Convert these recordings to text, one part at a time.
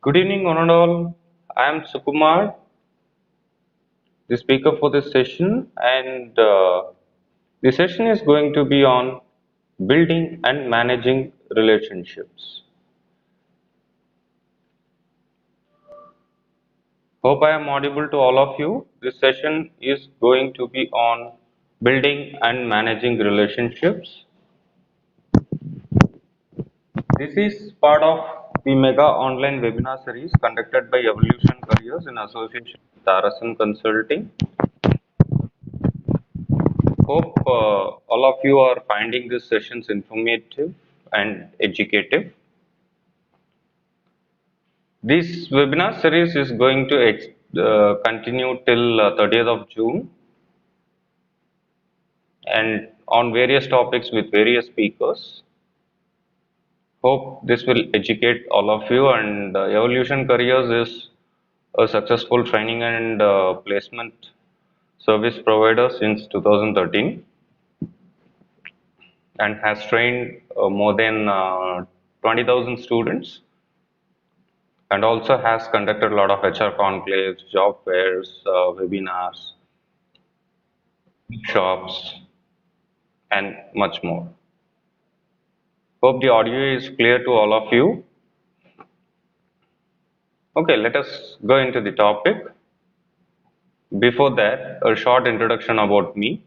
Good evening, one and all. I am Sukumar, the speaker for this session, and the session is going to be on building and managing relationships. Hope I am audible to all of you. This session is going to be on building and managing relationships. This is part of the mega online webinar series conducted by Evolution Careers in association with RSN Consulting. Hope all of you are finding these sessions informative and educative. This webinar series is going to continue till 30th of June and on various topics with various speakers. Hope this will educate all of you, and Evolution Careers is a successful training and placement service provider since 2013 and has trained more than 20,000 students and also has conducted a lot of HR conclaves, job fairs, webinars, workshops, and much more. Hope the audio is clear to all of you. Okay, let us go into the topic. Before that, a short introduction about me.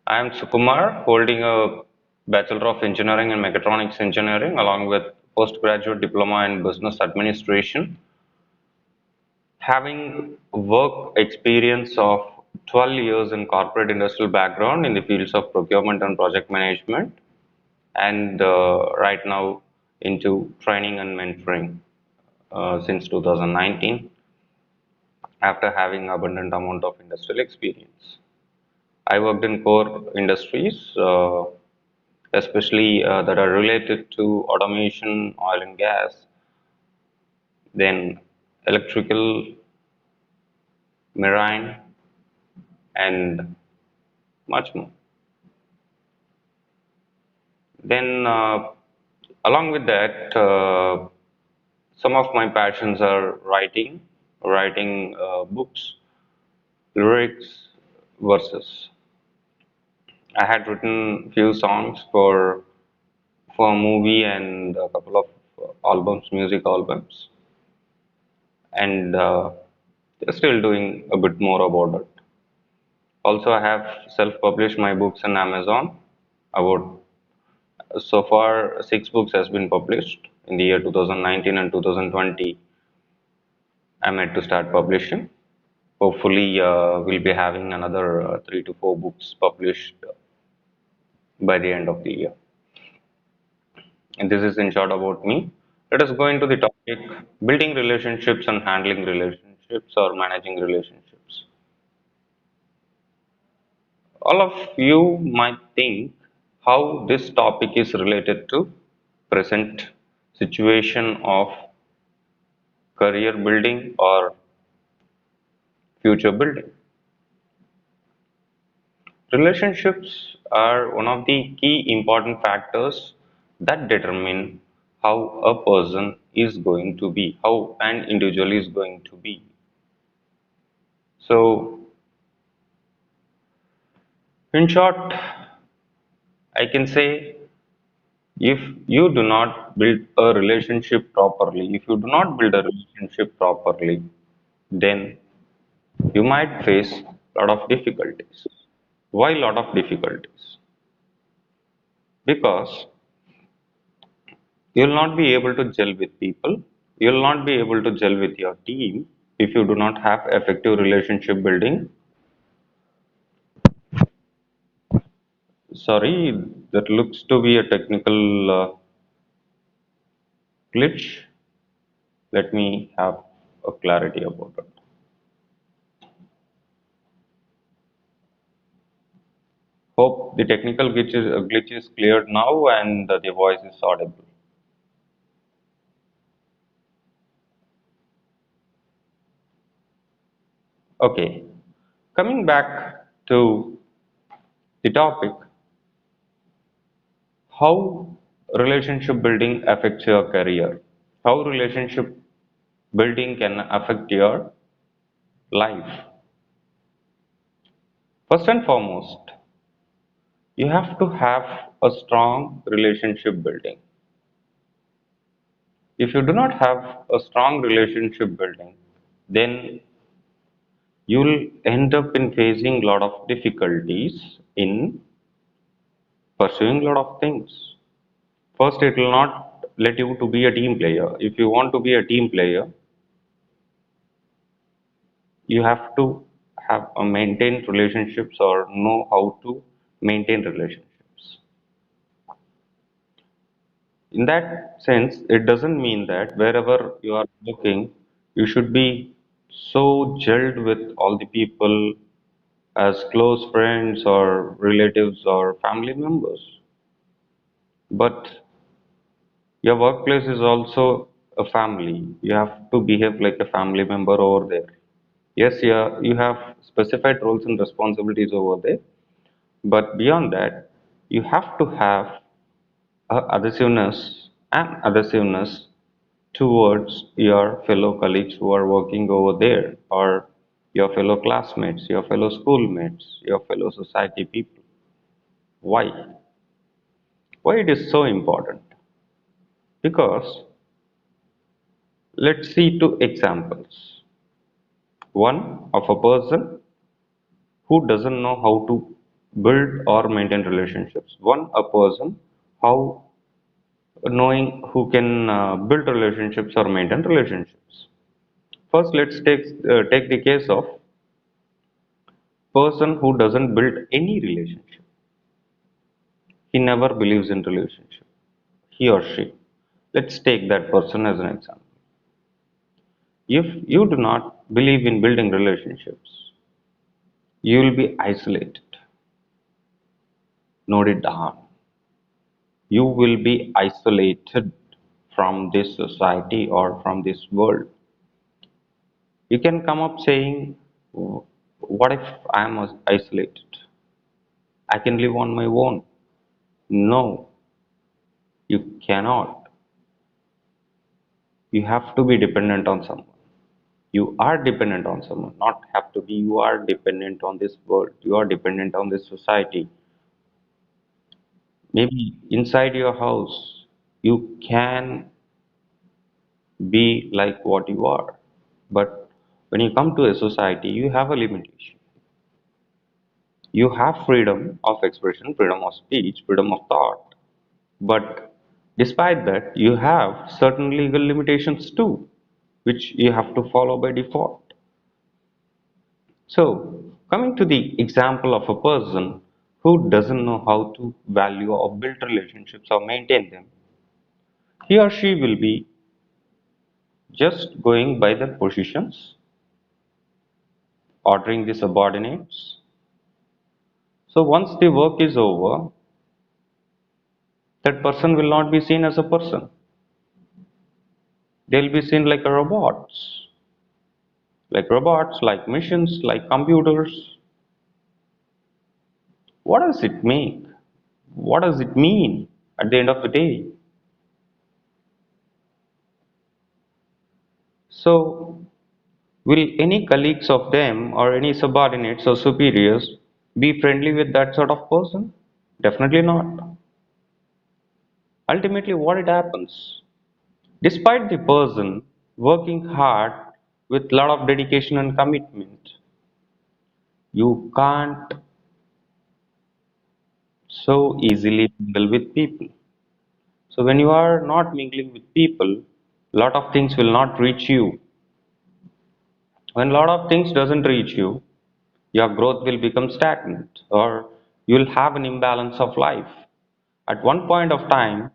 I am Sukumar, holding a Bachelor of Engineering in Mechatronics Engineering along with postgraduate diploma in Business Administration. Having work experience of 12 years in corporate industrial background in the fields of procurement and project management, and right now into training and mentoring since 2019 after having abundant amount of industrial experience. I worked in core industries, especially that are related to automation, oil and gas, then electrical, marine, and much more. Then, along with that, some of my passions are writing books, lyrics, verses. I had written few songs for a movie and a couple of albums, music albums, and still doing a bit more about it. Also, I have self-published my books on Amazon. About so far, six books has been published in the year 2019 and 2020. I'm yet to start publishing. Hopefully, we'll be having another three to four books published by the end of the year. And this is in short about me. Let us go into the topic building relationships and handling relationships or managing relationships. All of you might think how this topic is related to present situation of career building or future building. Relationships are one of the key important factors that determine how a person is going to be, how an individual is going to be. So, in short, I can say if you do not build a relationship properly, if you do not build a relationship properly, then you might face a lot of difficulties. Why a lot of difficulties? Because you'll not be able to gel with people, you'll not be able to gel with your team if you do not have effective relationship building. Sorry, that looks to be a technical glitch. Let me have a clarity about it. Hope the technical glitch is cleared now and the voice is audible. Okay, coming back to the topic, how relationship building affects your career, how relationship building can affect your life. First and foremost, you have to have a strong relationship building. If you do not have a strong relationship building, then you'll end up in facing a lot of difficulties in pursuing a lot of things. First, it will not let you to be a team player. If you want to be a team player, you have to have a maintained relationships or know how to maintain relationships. In that sense, it doesn't mean that wherever you are working, you should be so gelled with all the people as close friends or relatives or family members. But your workplace is also a family. You have to behave like a family member over there. Yes, yeah, you have specified roles and responsibilities over there, but beyond that, you have to have adhesiveness towards your fellow colleagues who are working over there, or your fellow classmates, your fellow schoolmates, your fellow society people. Why? Why it is so important? Because let's see two examples. One of a person who doesn't know how to build or maintain relationships. One a person how knowing who can build relationships or maintain relationships. First, let's take the case of person who doesn't build any relationship. He never believes in relationship. He or she. Let's take that person as an example. If you do not believe in building relationships, you will be isolated. Note it down. You will be isolated from this society or from this world. You can come up saying, what if I am isolated? I can live on my own. No, you cannot. You have to be dependent on someone. You are dependent on someone, not have to be. You are dependent on this world. You are dependent on this society. Maybe inside your house, you can be like what you are. But when you come to a society, you have a limitation. You have freedom of expression, freedom of speech, freedom of thought. But despite that, you have certain legal limitations too, which you have to follow by default. So, coming to the example of a person who doesn't know how to value or build relationships or maintain them, he or she will be just going by their positions, ordering the subordinates. So, once the work is over, that person will not be seen as a person. They'll be seen like robots, like machines, like computers. What does it make? What does it mean at the end of the day? So, will any colleagues of them or any subordinates or superiors be friendly with that sort of person? Definitely not. Ultimately, what it happens? Despite the person working hard with a lot of dedication and commitment, you can't so easily mingle with people. So when you are not mingling with people, lot of things will not reach you. When a lot of things doesn't reach you, your growth will become stagnant or you will have an imbalance of life. At one point of time,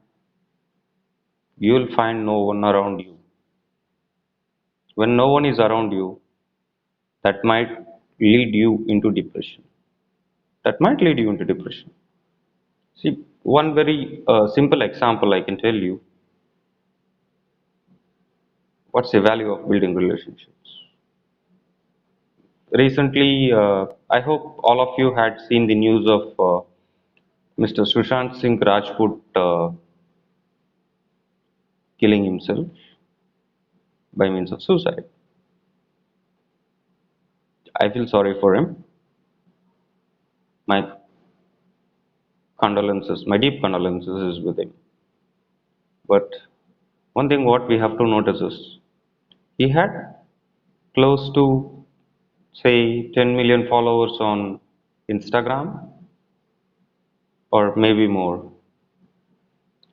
you will find no one around you. When no one is around you, that might lead you into depression. That might lead you into depression. See, one very simple example I can tell you. What's the value of building relationships? Recently, I hope all of you had seen the news of Mr. Sushant Singh Rajput killing himself. by means of suicide. I feel sorry for him. My condolences, my deep condolences is with him. But one thing what we have to notice is he had close to say 10 million followers on Instagram or maybe more,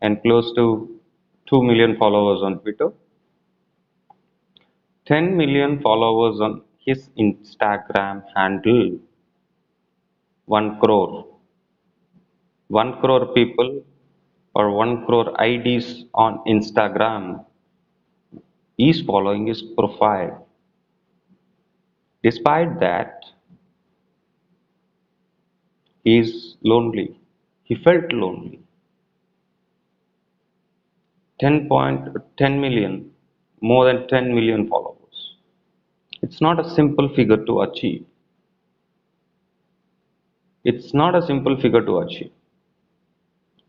and close to 2 million followers on Twitter, 10 million followers on his Instagram handle, 1 crore. 1 crore people or 1 crore IDs on Instagram is following his profile. Despite that, he is lonely. He felt lonely. 10 million, more than 10 million followers. It's not a simple figure to achieve. It's not a simple figure to achieve.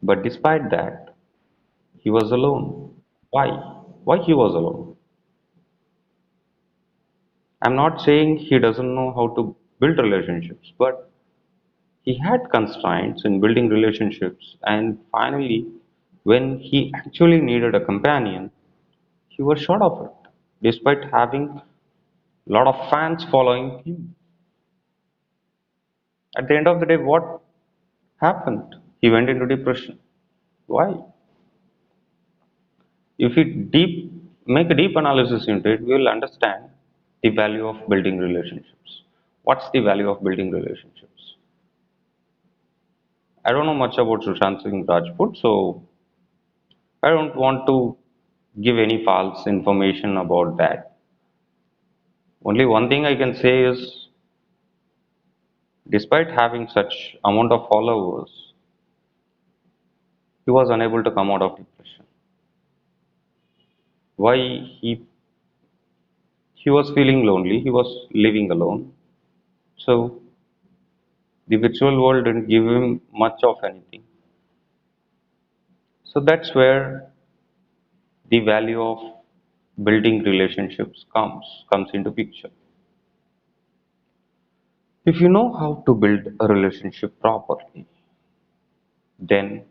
But despite that, he was alone. Why? Why he was alone? I'm not saying he doesn't know how to build relationships, but he had constraints in building relationships, and finally, when he actually needed a companion, he was short of it, despite having a lot of fans following him. At the end of the day, what happened? He went into depression. Why? If we make a deep analysis into it, we will understand the value of building relationships. What's the value of building relationships? I don't know much about Sushant Singh Rajput, so I don't want to give any false information about that. Only one thing I can say is, despite having such amount of followers, he was unable to come out of depression. Why he was feeling lonely, he was living alone. So the virtual world didn't give him much of anything. So that's where the value of building relationships comes into picture. If you know how to build a relationship properly, then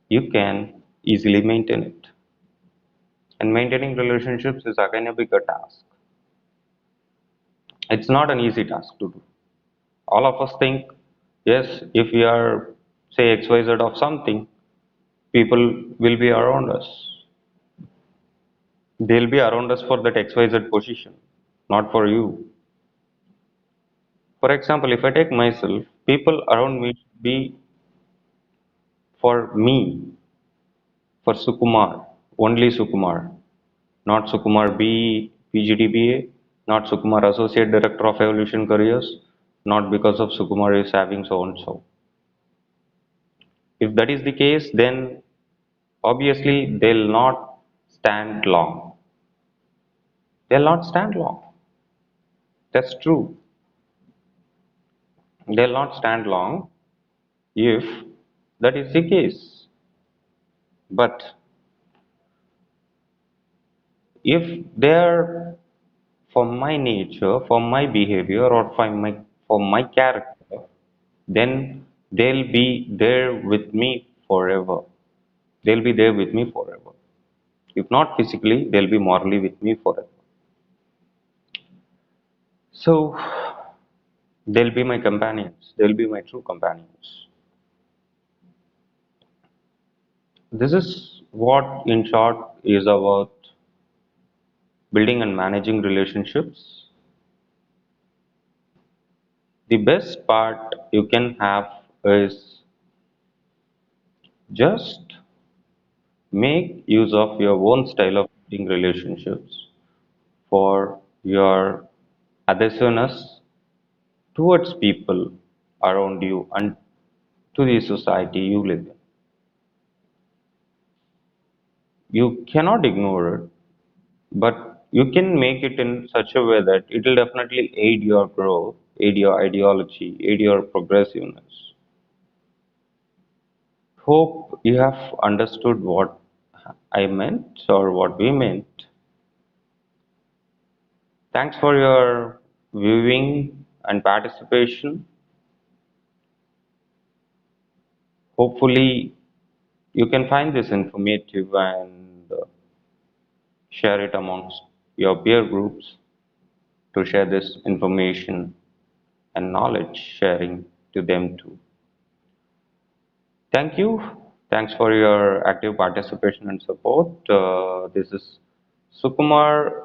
you can easily maintain it. And maintaining relationships is again a bigger task. It's not an easy task to do. All of us think, yes, if we are, say, XYZ of something, people will be around us. They'll be around us for that XYZ position, not for you. For example, if I take myself, people around me should be for me, for Sukumar, only Sukumar, not Sukumar B, PGDBA, not Sukumar Associate Director of Evolution Careers, not because of Sukumar is having so and so. If that is the case, then obviously they'll not stand long. They'll not stand long. That's true. They'll not stand long if that is the case. But if they're for my nature, for my behavior, or for my character, then they'll be there with me forever. They'll be there with me forever. If not physically, they'll be morally with me forever. So they'll be my companions. They'll be my true companions. This is what, in short, is about building and managing relationships. The best part you can have is just make use of your own style of building relationships for your adhesiveness towards people around you and to the society you live in. You cannot ignore it, but you can make it in such a way that it will definitely aid your growth, aid your ideology, aid your progressiveness. Hope you have understood what I meant or what we meant. Thanks for your viewing and participation. Hopefully, you can find this informative and share it amongst your peer groups to share this information and knowledge sharing to them too. Thank you. Thanks for your active participation and support. This is Sukumar